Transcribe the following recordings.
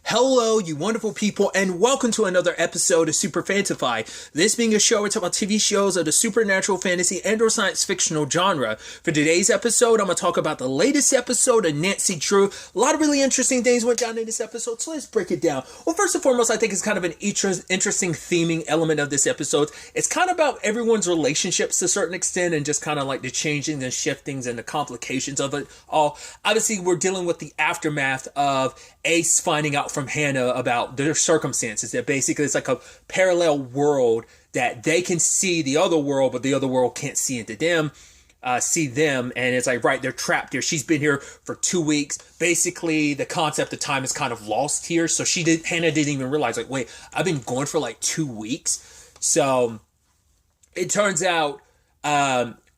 Hello, you wonderful people, and welcome to another episode of Super-Fanta-Fi. This being a show where we talk about TV shows of the supernatural, fantasy, and/or science fictional genre. For today's episode, I'm going to talk about the latest episode of Nancy Drew. A lot of really interesting things went down in this episode, so let's break it down. Well, first and foremost, I think it's kind of an interesting theming element of this episode. It's kind of about everyone's relationships to a certain extent, and just kind of like the changings and shiftings and the complications of it all. Obviously, we're dealing with the aftermath of Ace finding out from Hannah about their circumstances, that basically it's like a parallel world that they can see the other world, but the other world can't see into them, see them. And it's like, right, they're trapped here. She's been here for 2 weeks. Basically, the concept of time is kind of lost here. So Hannah didn't even realize, like, wait, I've been gone for like 2 weeks. So it turns out,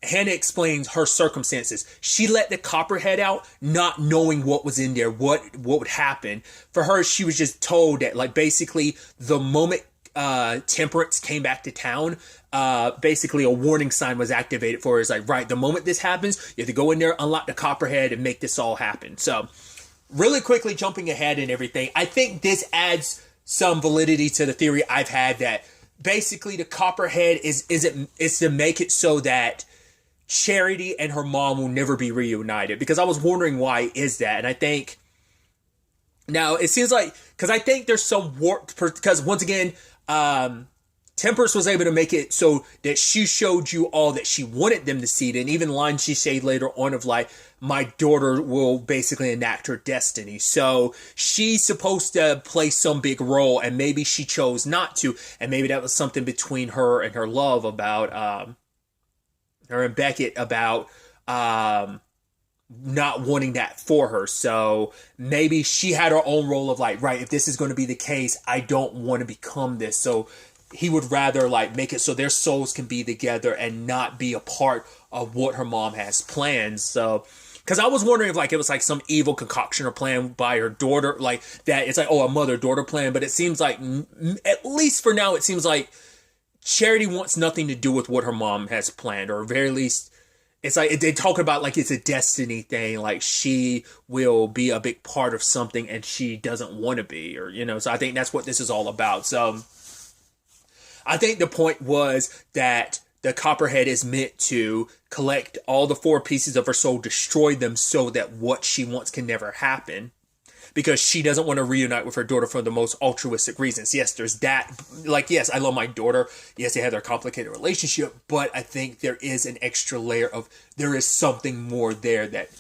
Hannah explains her circumstances. She let the copperhead out, not knowing what was in there, what would happen. For her, she was just told that, like, basically, the moment Temperance came back to town, basically a warning sign was activated for her. It's like, right, the moment this happens, you have to go in there, unlock the copperhead, and make this all happen. So, really quickly jumping ahead and everything, I think this adds some validity to the theory I've had that basically the copperhead is to make it so that Charity and her mom will never be reunited, because I was wondering why is that. And I think now it seems like, because I think there's some warped, because once again, Temperance was able to make it so that she showed you all that she wanted them to see. And even lines she said later on of like, my daughter will basically enact her destiny. So she's supposed to play some big role, and maybe she chose not to. And maybe that was something between her and her love about, her and Beckett about not wanting that for her. So maybe she had her own role of like, right, if this is going to be the case, I don't want to become this. So he would rather like make it so their souls can be together and not be a part of what her mom has planned. So, because I was wondering if like it was like some evil concoction or plan by her daughter, like that it's like, oh, a mother-daughter plan. But it seems like, at least for now, it seems like Charity wants nothing to do with what her mom has planned, or at very least, it's like they talk about like it's a destiny thing, like she will be a big part of something and she doesn't want to be, or, you know, so I think that's what this is all about. So I think the point was that the copperhead is meant to collect all the 4 pieces of her soul, destroy them so that what she wants can never happen. Because she doesn't want to reunite with her daughter for the most altruistic reasons. Yes, there's that. Like, yes, I love my daughter. Yes, they have their complicated relationship. But I think there is an extra layer of, there is something more there that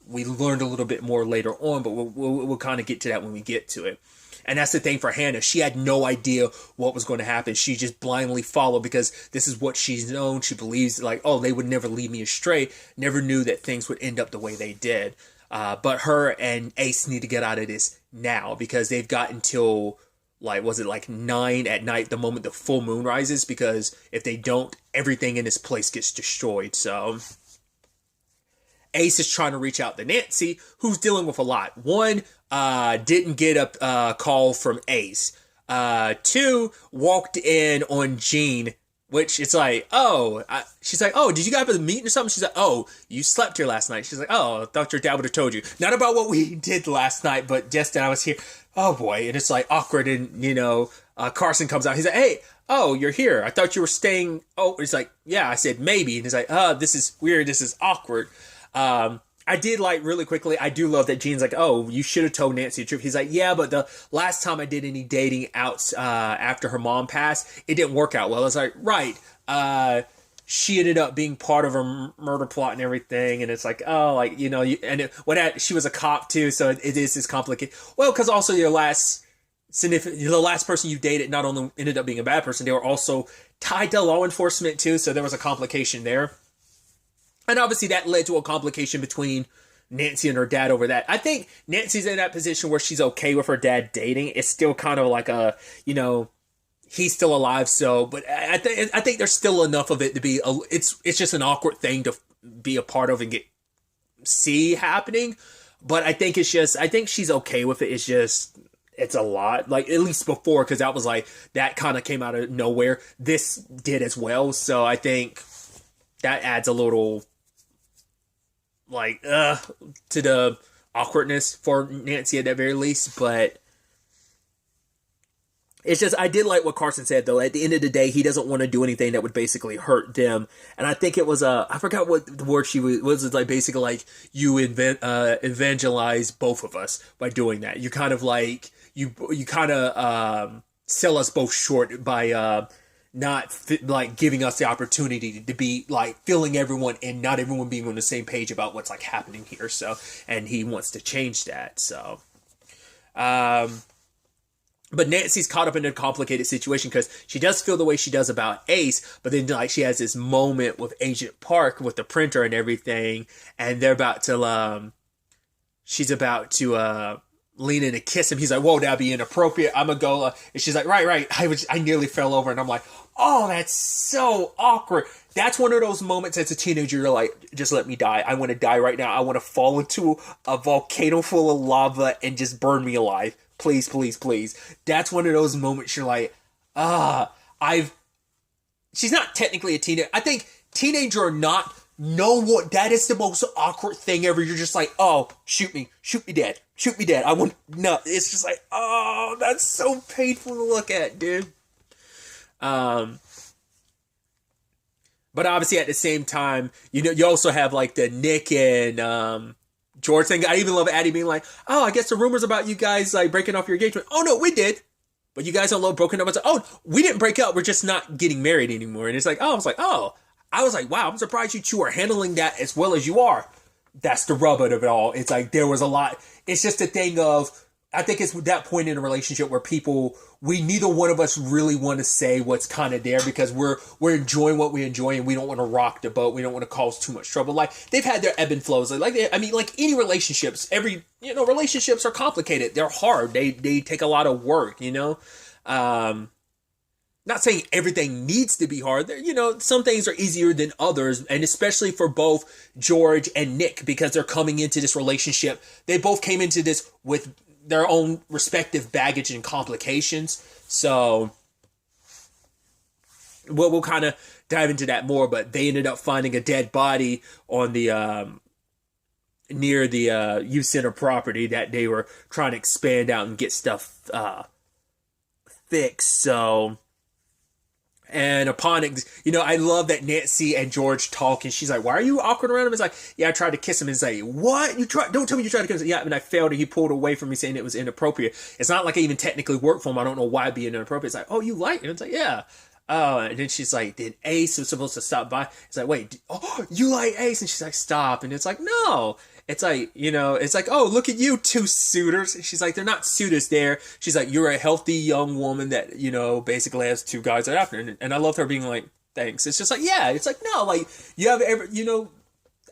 we learned a little bit more later on. But we'll kind of get to that when we get to it. And that's the thing for Hannah. She had no idea what was going to happen. She just blindly followed because this is what she's known. She believes, like, oh, they would never lead me astray. Never knew that things would end up the way they did. But her and Ace need to get out of this now, because they've got until, like, was it like 9 at night, the moment the full moon rises? Because if they don't, everything in this place gets destroyed. So Ace is trying to reach out to Nancy, who's dealing with a lot. 1, didn't get a call from Ace. 2, walked in on Jean, which it's like, oh, she's like, oh, did you guys have a meeting or something? She's like, oh, you slept here last night. She's like, oh, I thought your dad would have told you. Not about what we did last night, but just that I was here. Oh, boy. And it's like awkward. And, you know, Carson comes out. He's like, hey, oh, you're here. I thought you were staying. Oh, he's like, yeah. I said, maybe. And he's like, oh, this is weird. This is awkward. I did like really quickly. I do love that Jean's like, oh, you should have told Nancy the truth. He's like, yeah, but the last time I did any dating out after her mom passed, it didn't work out well. I was like, right. She ended up being part of a murder plot and everything. And it's like, oh, like, you know, she was a cop too. So it is this complicated. Well, because also the last person you dated not only ended up being a bad person, they were also tied to law enforcement too. So there was a complication there. And obviously that led to a complication between Nancy and her dad over that. I think Nancy's in that position where she's okay with her dad dating. It's still kind of like a, you know, he's still alive. So, but I think there's still enough of it to be, it's just an awkward thing to be a part of and see happening. But I think she's okay with it. It's a lot, like at least before, because that was like, that kind of came out of nowhere. This did as well. So I think that adds a little, like, to the awkwardness for Nancy at the very least. But It's just, I did like what Carson said, though. At the end of the day, he doesn't want to do anything that would basically hurt them. And I think it was, I forgot what the word she was like, basically like, you evangelize both of us by doing that. You kind of like, you kind of, sell us both short by, not like giving us the opportunity to be like filling everyone and not everyone being on the same page about what's like happening here. So, and he wants to change that. So, but Nancy's caught up in a complicated situation because she does feel the way she does about Ace, but then like she has this moment with Agent Park with the printer and everything, and they're about to she's about to lean in and kiss him. He's like, "Whoa, that'd be inappropriate. I'm gonna go." And she's like, "Right." I nearly fell over, and I'm like, "Oh, that's so awkward." That's one of those moments as a teenager you're like, "Just let me die. I want to die right now. I want to fall into a volcano full of lava and just burn me alive. Please, please, please." That's one of those moments you're like, she's not technically a teenager. I think teenager or not, know what, that is the most awkward thing ever. You're just like, "Oh, shoot me dead. Shoot me dead. I want," no, it's just like, oh, that's so painful to look at, dude. But obviously at the same time, you know, you also have like the Nick and, George thing. I even love Addie being like, "Oh, I guess the rumors about you guys like breaking off your engagement. Oh no, we did. But you guys don't love broken up." It's like, "Oh, we didn't break up. We're just not getting married anymore." And it's like, I was like, wow, I'm surprised you two are handling that as well as you are. That's the rub of it all. It's like, there was a lot. It's just a thing of, I think it's that point in a relationship where neither one of us really want to say what's kind of there because we're enjoying what we enjoy and we don't want to rock the boat. We don't want to cause too much trouble. Like, they've had their ebb and flows. Like any relationships, relationships are complicated. They're hard. They take a lot of work, you know? Not saying everything needs to be hard. Some things are easier than others, and especially for both George and Nick, because they're coming into this relationship. They both came into this with their own respective baggage and complications. So we'll kind of dive into that more, but they ended up finding a dead body on the near the youth center property that they were trying to expand out and get stuff fixed. So, and upon I love that Nancy and George talk, and she's like, "Why are you awkward around him?" It's like, "Yeah, I tried to kiss him." And it's like, "What? Don't tell me you tried to kiss him." "Yeah, and I failed, and he pulled away from me saying it was inappropriate." It's not like I even technically work for him. I don't know why it'd be inappropriate. It's like, "Oh, you like it?" It's like, "Yeah." And then she's like, "Then Ace was supposed to stop by." It's like, "Wait, you like Ace?" And she's like, "Stop." And it's like, "No." It's like, it's like, "Oh, look at you two suitors." And she's like, "They're not suitors there." She's like, "You're a healthy young woman that, basically has two guys that after." And I love her being like, "Thanks." It's just like, yeah, it's like, no, like, you have ever,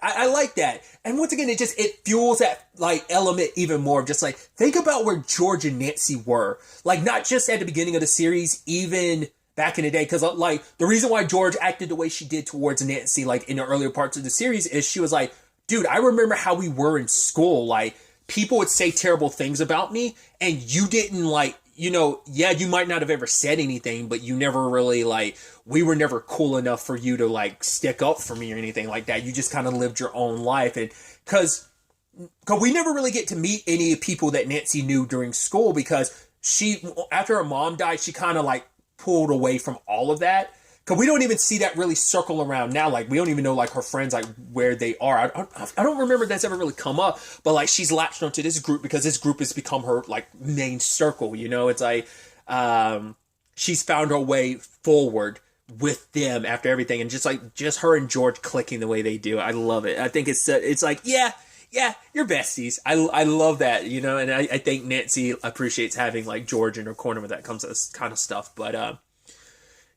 I like that. And once again, it fuels that like element even more. Just like, think about where George and Nancy were. Like, not just at the beginning of the series, even back in the day. Because like, the reason why George acted the way she did towards Nancy, like in the earlier parts of the series, is she was like, "Dude, I remember how we were in school. Like, people would say terrible things about me, and you didn't like, yeah, you might not have ever said anything, but you never really like, we were never cool enough for you to like stick up for me or anything like that. You just kind of lived your own life." And because we never really get to meet any people that Nancy knew during school, because after her mom died, she kind of like pulled away from all of that. Because we don't even see that really circle around now. Like, we don't even know, like, her friends, like, where they are. I don't remember that's ever really come up. But, like, she's latched onto this group because this group has become her, like, main circle, It's like, she's found her way forward with them after everything. And just her and George clicking the way they do. I love it. I think it's like, yeah, you're besties. I love that, And I think Nancy appreciates having, like, George in her corner when that comes to this kind of stuff. But,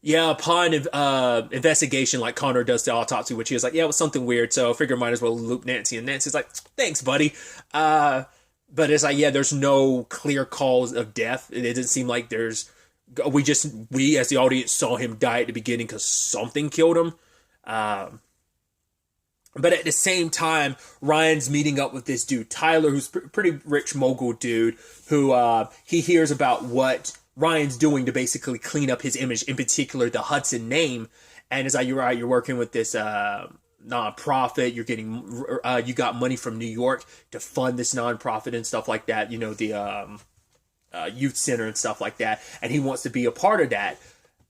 yeah, upon investigation, like Connor does the autopsy, which he was like, "Yeah, it was something weird, so I figure might as well loop Nancy." And Nancy's like, "Thanks, buddy." But it's like, yeah, there's no clear cause of death. It doesn't seem like we as the audience saw him die at the beginning because something killed him. But at the same time, Ryan's meeting up with this dude, Tyler, who's pretty rich mogul dude, who he hears about what Ryan's doing to basically clean up his image, in particular the Hudson name. And it's like, you're working with this nonprofit, you got money from New York to fund this nonprofit and stuff like that. youth center and stuff like that, and he wants to be a part of that.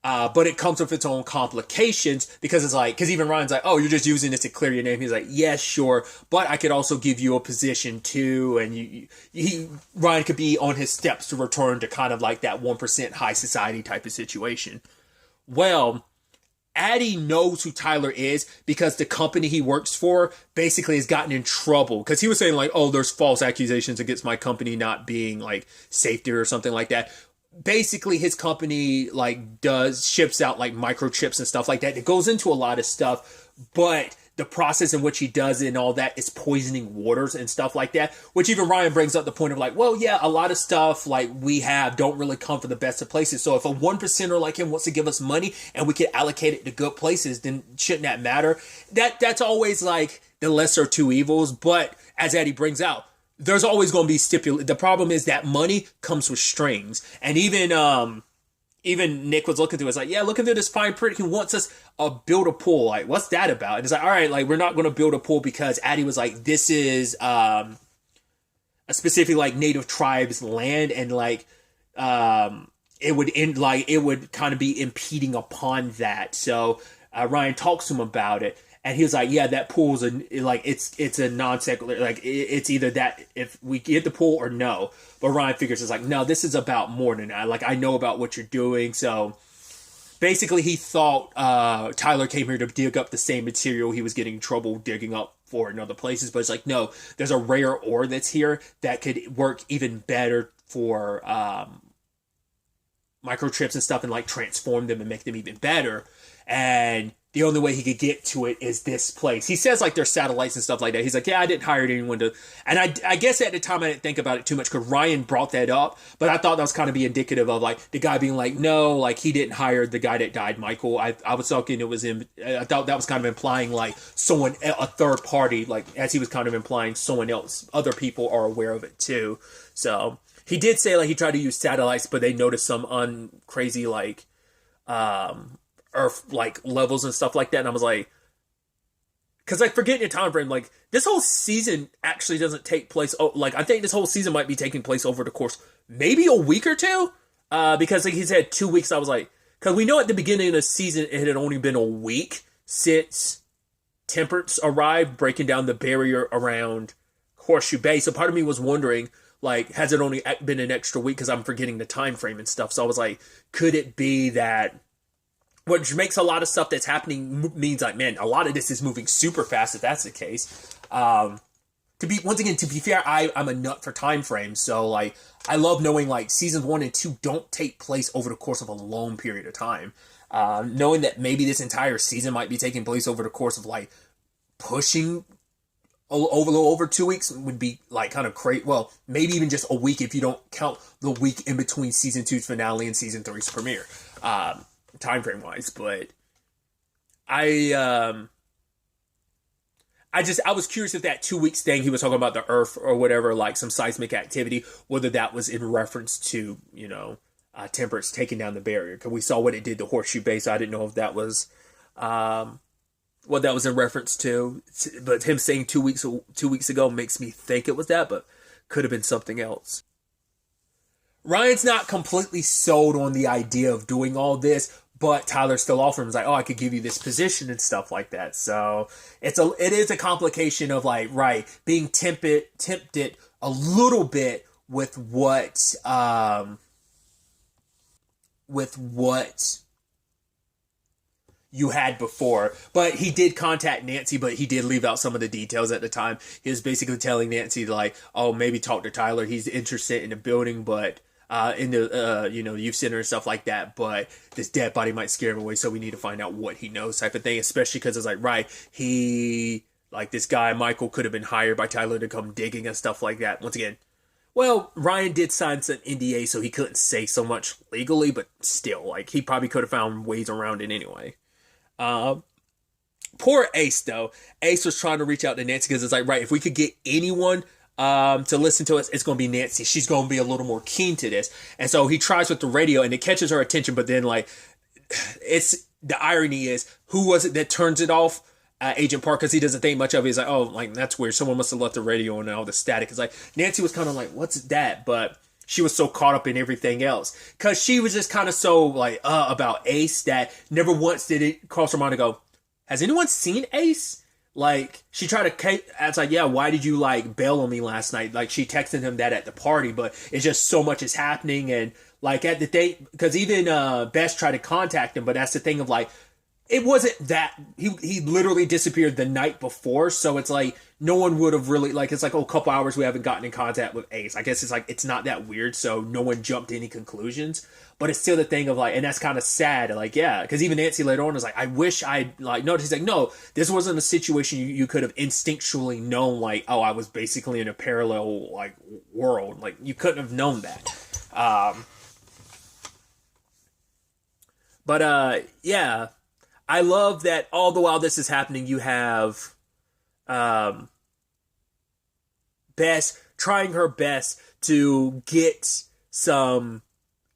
But it comes with its own complications because it's like, because even Ryan's like, oh, you're just using this to clear your name. He's like, yes, sure, but I could also give you a position too, and Ryan could be on his steps to return to kind of like that 1% high society type of situation. Well, Addie knows who Tyler is because the company he works for basically has gotten in trouble because he was saying like, oh, there's false accusations against my company not being like safety or something like that. Basically, his company like ships out like microchips and stuff like that. It goes into a lot of stuff, but the process in which he does it and all that is poisoning waters and stuff like that, which even Ryan brings up the point of like, well, yeah, a lot of stuff like we have don't really come from the best of places. So if a 1%er like him wants to give us money and we can allocate it to good places, then shouldn't that matter? That's always like the lesser of two evils. But as Eddie brings out, there's always going to be the problem is that money comes with strings. And even Nick was looking through it. It's like, yeah, looking through this fine print, he wants us build a pool. Like, what's that about? And it's like, all right, like, we're not going to build a pool because Addie was like, this is a specific, like, native tribes land. And, like, it would kind of be impeding upon that. So Ryan talks to him about it. And he was like, yeah, that pool's it's a non secular, like it's either that if we get the pool or no. But Ryan figures it's like, no, this is about more than that. Like, I know about what you're doing. So basically he thought Tyler came here to dig up the same material he was getting in trouble digging up for in other places. But it's like, no, there's a rare ore that's here that could work even better for microchips and stuff and like transform them and make them even better. And the only way he could get to it is this place. He says like there's satellites and stuff like that. He's like, yeah, I didn't hire anyone to. And I guess at the time I didn't think about it too much because Ryan brought that up. But I thought that was kind of be indicative of like the guy being like, no, like he didn't hire the guy that died, Michael. I was talking, it was him. I thought that was kind of implying like someone, a third party, like as he was kind of implying someone else, other people are aware of it too. So he did say like he tried to use satellites, but they noticed some crazy like, Earth like levels and stuff like that, and I was like, because like forgetting your time frame, like this whole season actually doesn't take place. Oh, like I think this whole season might be taking place over the course maybe a week or two, because like he said 2 weeks. I was like, because we know at the beginning of the season it had only been a week since Temperance arrived, breaking down the barrier around Horseshoe Bay. So part of me was wondering, like, has it only been an extra week? Because I'm forgetting the time frame and stuff. So I was like, could it be that? Which makes a lot of stuff that's happening means like, man, a lot of this is moving super fast if that's the case. To be fair, I'm a nut for time frames. So like, I love knowing like seasons 1 and 2 don't take place over the course of a long period of time. Knowing that maybe this entire season might be taking place over the course of like pushing over 2 weeks would be like kind of crazy. Well, maybe even just a week if you don't count the week in between season 2's finale and season 3's premiere. Time frame wise, but I was curious if that 2 weeks thing he was talking about the Earth or whatever, like some seismic activity, whether that was in reference to Temperance taking down the barrier, because we saw what it did to Horseshoe Bay. So I didn't know if that was what that was in reference to. But him saying 2 weeks ago makes me think it was that, but could have been something else. Ryan's not completely sold on the idea of doing all this, but Tyler still offered him. He's like, oh, I could give you this position and stuff like that. So it is a complication of like, right, being tempted a little bit with what you had before. But he did contact Nancy, but he did leave out some of the details at the time. He was basically telling Nancy like, oh, maybe talk to Tyler. He's interested in the building, but in the youth center and stuff like that, but this dead body might scare him away, so we need to find out what he knows, type of thing. Especially because it's like, right, he, like, this guy Michael could have been hired by Tyler to come digging and stuff like that. Once again, well, Ryan did sign some NDA, so he couldn't say so much legally, but still, like, he probably could have found ways around it anyway. Poor Ace, though. Ace was trying to reach out to Nancy because it's like, right, if we could get anyone to listen to us, it's going to be Nancy. She's going to be a little more keen to this. And so he tries with the radio and it catches her attention, but then like, it's the irony is, who was it that turns it off? Agent Park, because he doesn't think much of it. He's like, oh, like that's weird. Someone must have left the radio on and all the static. It's like, Nancy was kind of like, what's that? But she was so caught up in everything else. Cause she was just kind of so like, about Ace that never once did it cross her mind to go, has anyone seen Ace? Like, she tried to, it's like, yeah, why did you like bail on me last night? Like, she texted him that at the party, but it's just so much is happening. And like at the date, because even Bess tried to contact him, but that's the thing of like, it wasn't that he literally disappeared the night before, so it's like no one would have really like, it's like, oh, a couple hours we haven't gotten in contact with Ace. I guess it's like it's not that weird, so no one jumped to any conclusions. But it's still the thing of like, and that's kind of sad, like, yeah, because even Nancy later on was like, I wish I'd like noticed. He's like, no, this wasn't a situation you could have instinctually known, like, oh, I was basically in a parallel like world, like you couldn't have known that. But yeah. I love that all the while this is happening, you have Bess trying her best to get some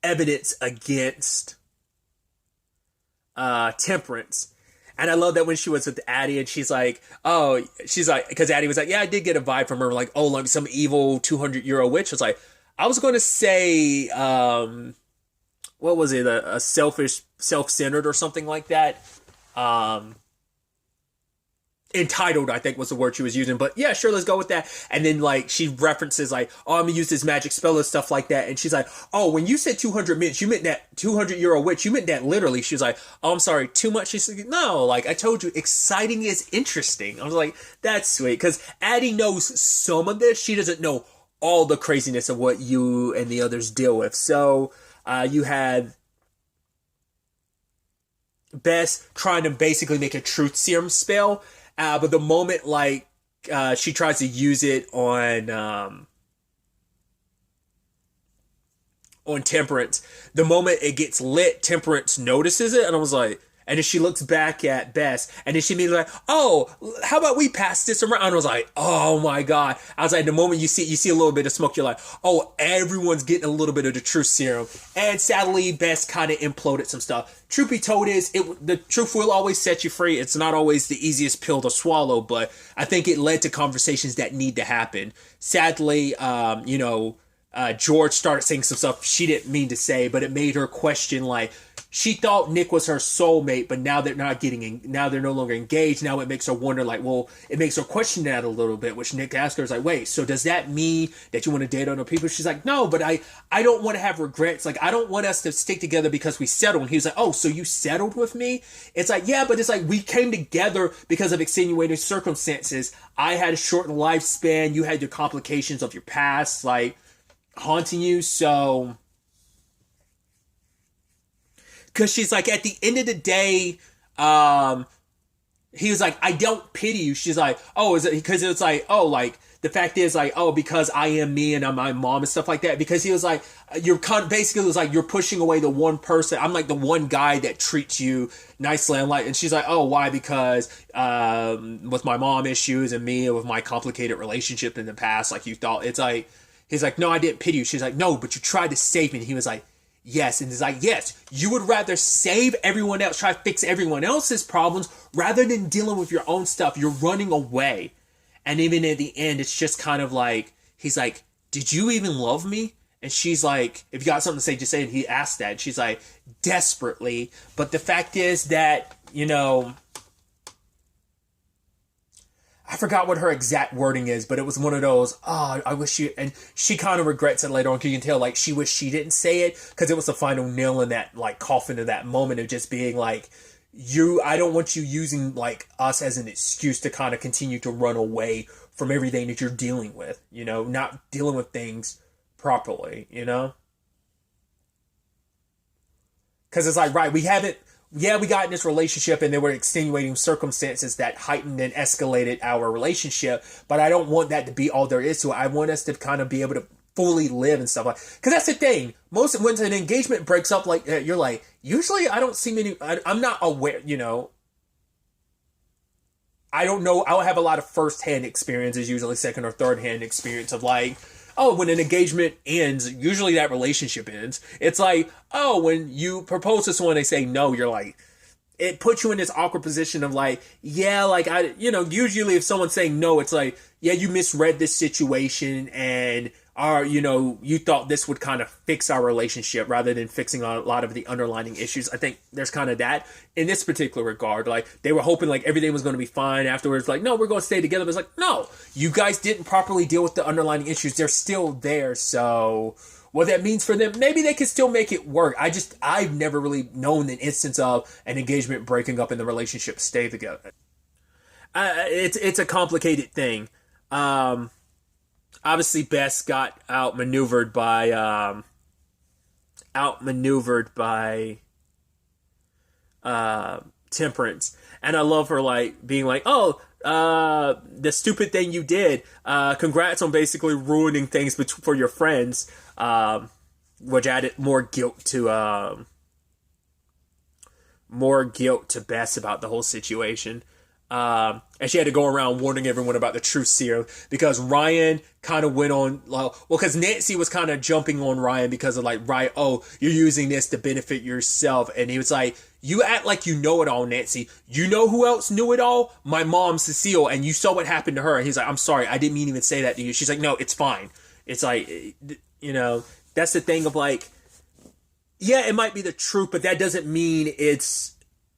evidence against Temperance. And I love that when she was with Addie and she's like, because Addie was like, yeah, I did get a vibe from her, like, oh, like some evil 200-year-old witch. I was like, I was going to say, what was it, a selfish, self-centered or something like that. Entitled, I think was the word she was using, but yeah, sure, let's go with that. And then like she references like, oh, I'm gonna use this magic spell and stuff like that, and she's like, oh, when you said 200 minutes, you meant that 200-year-old witch, you meant that literally. She was like, oh, I'm sorry, too much. She's like, no, like I told you, exciting is interesting. I was like, that's sweet, because Addie knows some of this, she doesn't know all the craziness of what you and the others deal with. So you had Bess trying to basically make a truth serum spell, but the moment like she tries to use it on Temperance, the moment it gets lit, Temperance notices it, and I was like, and then she looks back at Bess, and then she means like, oh, how about we pass this around? And I was like, oh my god! I was like, the moment you see a little bit of smoke, you're like, oh, everyone's getting a little bit of the truth serum. And sadly, Bess kind of imploded some stuff. Truth be told is, the truth will always set you free. It's not always the easiest pill to swallow, but I think it led to conversations that need to happen. Sadly, George started saying some stuff she didn't mean to say, but it made her question, like, she thought Nick was her soulmate, but now they're now they're no longer engaged. Now it makes her wonder, like, well, it makes her question that a little bit, which Nick asked her, is like, wait, so does that mean that you want to date other people? She's like, no, but I don't want to have regrets. Like, I don't want us to stick together because we settled. And he was like, oh, so you settled with me? It's like, yeah, but it's like, we came together because of extenuating circumstances. I had a shortened lifespan. You had your complications of your past, like, haunting you. So, because she's like, at the end of the day, he was like, I don't pity you. She's like, oh, is it because it's like, oh, like, the fact is like, oh, because I am me and I'm my mom and stuff like that. Because he was like, basically it was like, you're pushing away the one person. I'm like the one guy that treats you nicely. And she's like, oh, why? Because with my mom issues and me with my complicated relationship in the past, like you thought. It's like, he's like, no, I didn't pity you. She's like, no, but you tried to save me. And he was like, yes. And he's like, yes, you would rather save everyone else, try to fix everyone else's problems rather than dealing with your own stuff. You're running away. And even at the end, it's just kind of like, he's like, did you even love me? And she's like, if you got something to say, just say it. And he asked that. And she's like, desperately. But the fact is that, I forgot what her exact wording is, but it was one of those, oh, I wish you, and she kind of regrets it later on, because you can tell, like, she wished she didn't say it, because it was the final nail in that, like, coffin of that moment of just being like, I don't want you using, like, us as an excuse to kind of continue to run away from everything that you're dealing with, not dealing with things properly, Because it's like, right, we got in this relationship and there were extenuating circumstances that heightened and escalated our relationship, but I don't want that to be all there is to it. I want us to kind of be able to fully live and stuff like, because that's the thing. When an engagement breaks up, like, you're like, usually I don't see many, I'm not aware, I don't know. I don't have a lot of first-hand experiences, usually second or third-hand experience of like, oh, when an engagement ends, usually that relationship ends. It's like, oh, when you propose to someone, they say no, you're like, it puts you in this awkward position of like, yeah, like, usually if someone's saying no, it's like, yeah, you misread this situation and you thought this would kind of fix our relationship rather than fixing a lot of the underlying issues. I think there's kind of that in this particular regard. Like, they were hoping like everything was going to be fine afterwards. Like, no, we're going to stay together. But it's like, no, you guys didn't properly deal with the underlying issues. They're still there. So what that means for them, maybe they can still make it work. I've never really known an instance of an engagement breaking up and the relationship stay together. It's a complicated thing. Obviously, Bess got outmaneuvered by Temperance, and I love her like being like, "Oh, the stupid thing you did. Congrats on basically ruining things for your friends," which added more guilt to Bess about the whole situation. And she had to go around warning everyone about the truth serum because Ryan kind of went on, because Nancy was kind of jumping on Ryan because of like, right, oh, you're using this to benefit yourself. And he was like, you act like you know it all, Nancy. You know who else knew it all? My mom, Cecile, and you saw what happened to her. And he's like, I'm sorry, I didn't mean to even say that to you. She's like, no, it's fine. It's like, that's the thing of like, yeah, it might be the truth, but that doesn't mean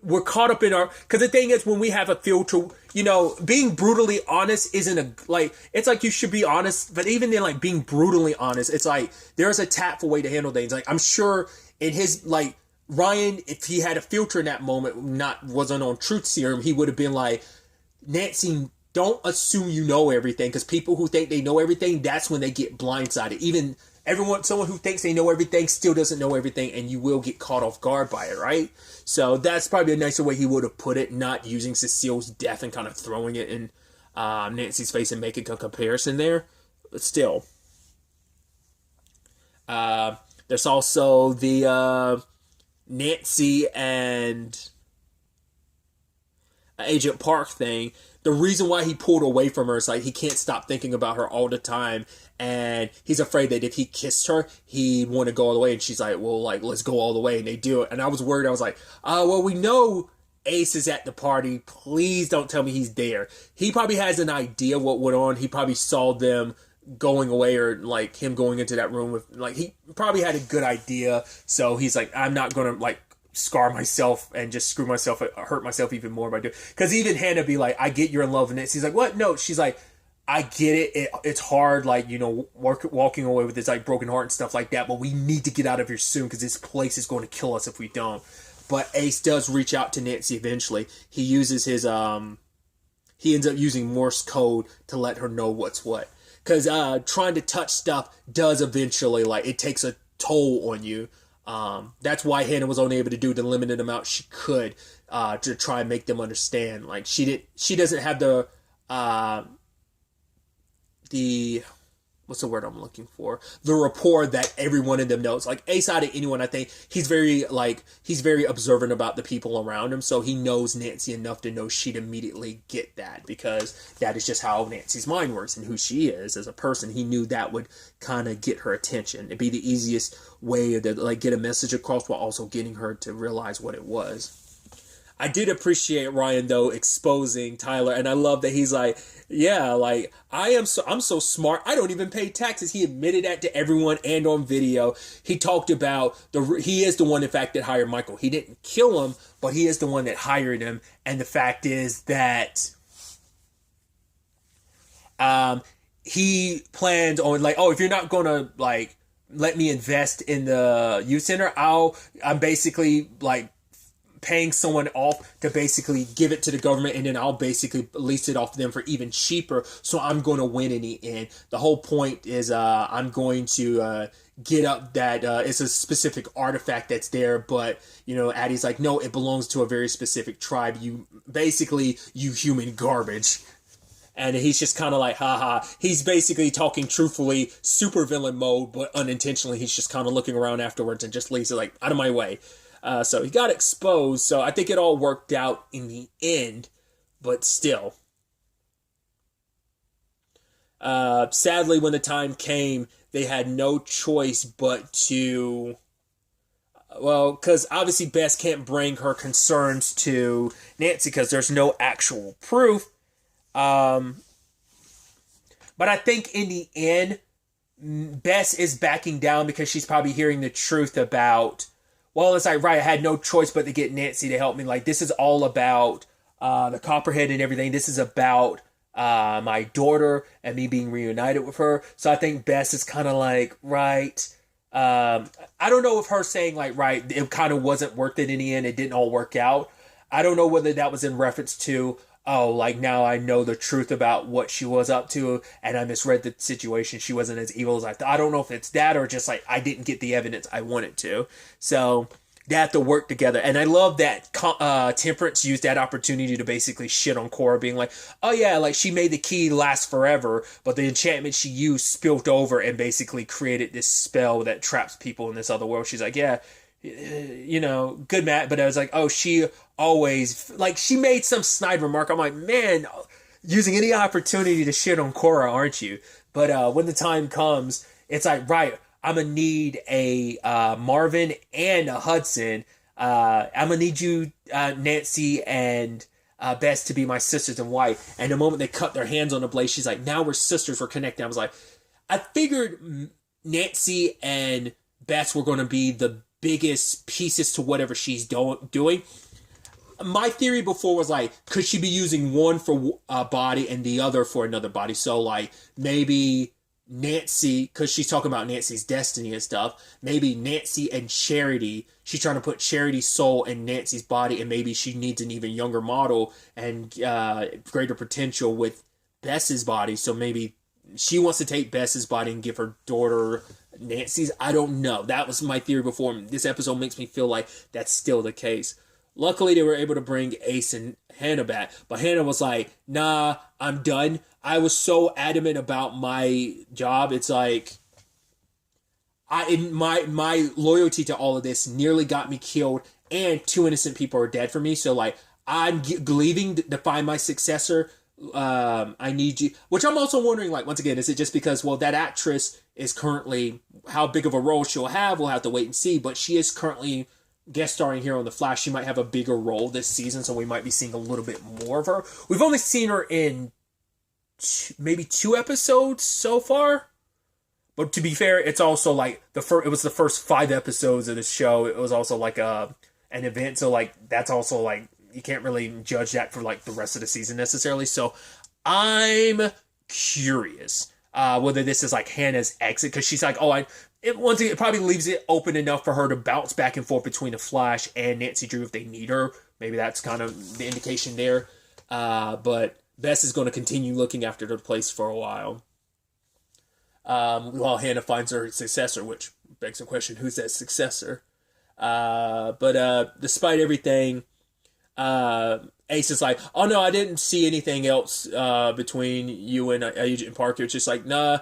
we're caught up in because the thing is, when we have a filter, being brutally honest isn't it's like you should be honest, but even then, like, being brutally honest, it's like there's a tactful way to handle things. Like, I'm sure in his, like, Ryan, if he had a filter in that moment, wasn't on truth serum, he would have been like, Nancy, don't assume you know everything, because people who think they know everything, that's when they get blindsided. Even someone who thinks they know everything still doesn't know everything, and you will get caught off guard by it, right? So that's probably a nicer way he would have put it, not using Cecile's death and kind of throwing it in Nancy's face and making a comparison there. But still. There's also the Nancy and Agent Park thing. The reason why he pulled away from her is like he can't stop thinking about her all the time, and he's afraid that if he kissed her, he'd want to go all the way. And she's like, well, like, let's go all the way, and they do it. And I was worried. I was like, well, we know Ace is at the party. Please don't tell me he's there. He probably has an idea what went on. He probably saw them going away, or like him going into that room with, like, he probably had a good idea. So he's like, I'm not gonna like scar myself and just screw myself, hurt myself even more by doing. Because even Hannah be like, I get you're in love with it. He's like, what? No. She's like, I get it. It's hard, like, walking away with this like broken heart and stuff like that. But we need to get out of here soon because this place is going to kill us if we don't. But Ace does reach out to Nancy eventually. He uses his he ends up using Morse code to let her know what's what. Because trying to touch stuff does eventually, like, it takes a toll on you. That's why Hannah was only able to do the limited amount she could to try and make them understand. Like, she doesn't have the what's the word I'm looking for? The rapport that every one of them knows. Like, Ace out of anyone, I think he's very observant about the people around him, so he knows Nancy enough to know she'd immediately get that, because that is just how Nancy's mind works and who she is as a person. He knew that would kind of get her attention. It'd be the easiest way to like get a message across while also getting her to realize what it was. I did appreciate Ryan, though, exposing Tyler, and I love that he's like, yeah, like, I'm so smart, I don't even pay taxes. He admitted that to everyone and on video. He talked about he is the one, in fact, that hired Michael. He didn't kill him, but he is the one that hired him, and the fact is that he planned on, like, oh, if you're not gonna, like, let me invest in the youth center, I'm basically, like, paying someone off to basically give it to the government, and then I'll basically lease it off them for even cheaper, so I'm going to win in the end. The whole point is I'm going to get up that it's a specific artifact that's there, but, Addie's like, no, it belongs to a very specific tribe. You human garbage. And he's just kind of like, haha. He's basically talking truthfully, super villain mode, but unintentionally he's just kind of looking around afterwards and just leaves it like, out of my way. So he got exposed, so I think it all worked out in the end, but still. Sadly, when the time came, they had no choice but to, because obviously Bess can't bring her concerns to Nancy because there's no actual proof. But I think in the end, Bess is backing down because she's probably hearing the truth about, well, it's like, right, I had no choice but to get Nancy to help me. Like, this is all about the Copperhead and everything. This is about my daughter and me being reunited with her. So I think Bess is kind of like, right. I don't know if her saying, like, right, it kind of wasn't worth it in the end. It didn't all work out. I don't know whether that was in reference to, oh, like, now I know the truth about what she was up to and I misread the situation. She wasn't as evil as I thought. I don't know if it's that or just like I didn't get the evidence I wanted to. So they have to work together. And I love that Temperance used that opportunity to basically shit on Cora, being like, oh yeah, like she made the key last forever, but the enchantment she used spilled over and basically created this spell that traps people in this other world. She's like, yeah, you know, good Matt. But I was like, oh, she always, like, she made some snide remark. I'm like, man, using any opportunity to shit on Cora, aren't you? But when the time comes, it's like, right, I'm gonna need a Marvin and a Hudson. I'm gonna need you, Nancy and Bess, to be my sisters in white. And the moment they cut their hands on the blade, she's like, now we're sisters, we're connected. I was like, I figured Nancy and Bess were going to be the biggest pieces to whatever she's doing. My theory before was like, could she be using one for a body and the other for another body? So like maybe Nancy, because she's talking about Nancy's destiny and stuff, maybe Nancy and Charity, she's trying to put Charity's soul in Nancy's body, and maybe she needs an even younger model and greater potential with Bess's body. So maybe she wants to take Bess's body and give her daughter Nancy's. I don't know. That was my theory before. This episode makes me feel like that's still the case. Luckily, they were able to bring Ace and Hannah back. But Hannah was like, nah, I'm done. I was so adamant about my job. It's like, my loyalty to all of this nearly got me killed. And 2 innocent people are dead for me. So, like, I'm leaving to find my successor. I need you. Which I'm also wondering, like, once again, is it just because, well, that actress is currently, how big of a role she'll have, we'll have to wait and see. But she is currently guest starring here on The Flash. She might have a bigger role this season, so we might be seeing a little bit more of her. We've only seen her in maybe 2 episodes so far. But to be fair, it's also like it was the first 5 episodes of the show. It was also like an event, so like that's also like you can't really judge that for like the rest of the season necessarily. So I'm curious whether this is like Hannah's exit, because she's like, once again, it probably leaves it open enough for her to bounce back and forth between the Flash and Nancy Drew if they need her. Maybe that's kind of the indication there. But Bess is going to continue looking after the place for a while. While Hannah finds her successor, which begs the question, who's that successor? But despite everything, Ace is like, oh no, I didn't see anything else between you and Agent Parker. It's just like, nah,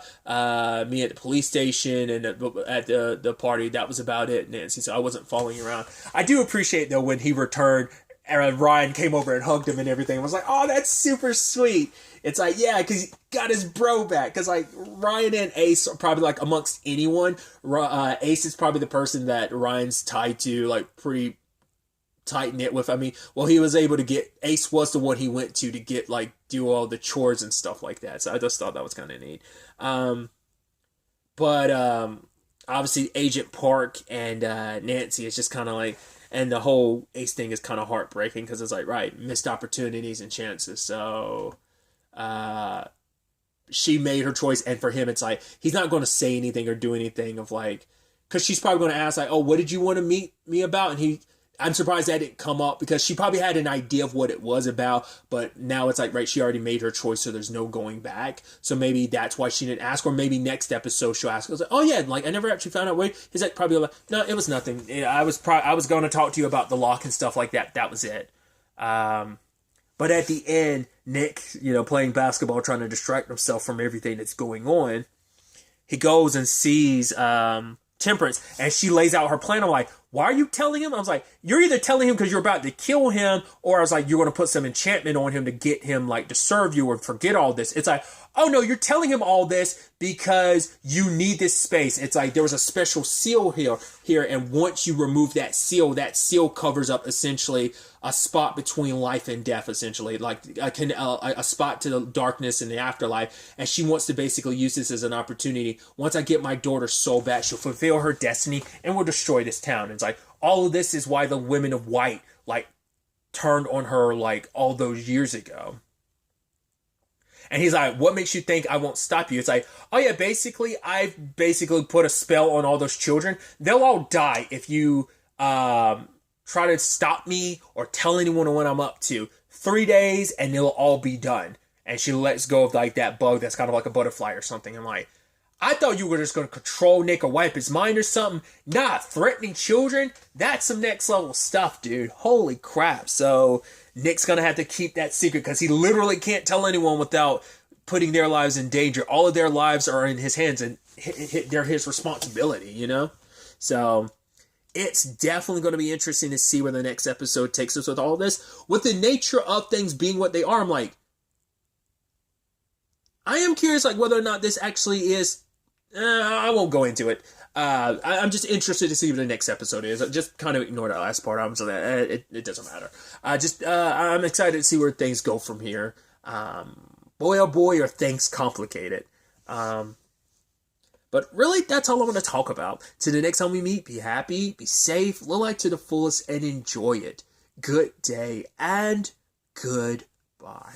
me at the police station and at the party, that was about it, Nancy. So I wasn't following you around. I do appreciate, though, when he returned, Ryan came over and hugged him and everything. I was like, oh, that's super sweet. It's like, yeah, because he got his bro back. Because, like, Ryan and Ace are probably, like, amongst anyone, Ace is probably the person that Ryan's tied to, like, pretty tight-knit with. I mean, well, he was able to get, Ace was the one he went to get, like, do all the chores and stuff like that. So I just thought that was kind of neat. But obviously, Agent Park and Nancy is just kind of like, and the whole Ace thing is kind of heartbreaking because it's like, right, missed opportunities and chances. So she made her choice, and for him, it's like, he's not going to say anything or do anything of like, because she's probably going to ask like, oh, what did you want to meet me about? And I'm surprised that didn't come up, because she probably had an idea of what it was about, but now it's like, right, she already made her choice, so there's no going back. So maybe that's why she didn't ask, or maybe next episode she'll ask. I was like, oh yeah, like I never actually found out. Wait, he's like probably like, no, it was nothing. I was going to talk to you about the lock and stuff like that. That was it. But at the end, Nick, playing basketball, trying to distract himself from everything that's going on, he goes and sees Temperance, and she lays out her plan. I'm like, why are you telling him? I was like, you're either telling him because you're about to kill him, or I was like, you're going to put some enchantment on him to get him like to serve you or forget all this. It's like, oh no, you're telling him all this because you need this space. It's like there was a special seal here, and once you remove that seal covers up essentially a spot between life and death, essentially, like a spot to the darkness in the afterlife. And she wants to basically use this as an opportunity. Once I get my daughter so bad, she'll fulfill her destiny and will destroy this town. And it's like all of this is why the women of white like turned on her like all those years ago. And he's like, what makes you think I won't stop you? It's like, oh yeah, basically, I've basically put a spell on all those children. They'll all die if you try to stop me or tell anyone what I'm up to. 3 days and they'll all be done. And she lets go of like that bug that's kind of like a butterfly or something. I'm like, I thought you were just going to control Nick or wipe his mind or something. Nah, threatening children? That's some next level stuff, dude. Holy crap. So Nick's going to have to keep that secret because he literally can't tell anyone without putting their lives in danger. All of their lives are in his hands and they're his responsibility, you know? So it's definitely going to be interesting to see where the next episode takes us with all this. With the nature of things being what they are, I'm like, I am curious like whether or not this actually is... I won't go into it. I'm just interested to see what the next episode is. Just kind of ignore that last part. I'm so that it doesn't matter. I'm excited to see where things go from here. Boy, oh boy, are things complicated. But really, that's all I want to talk about. Till the next time we meet, be happy, be safe, live life to the fullest, and enjoy it. Good day and goodbye.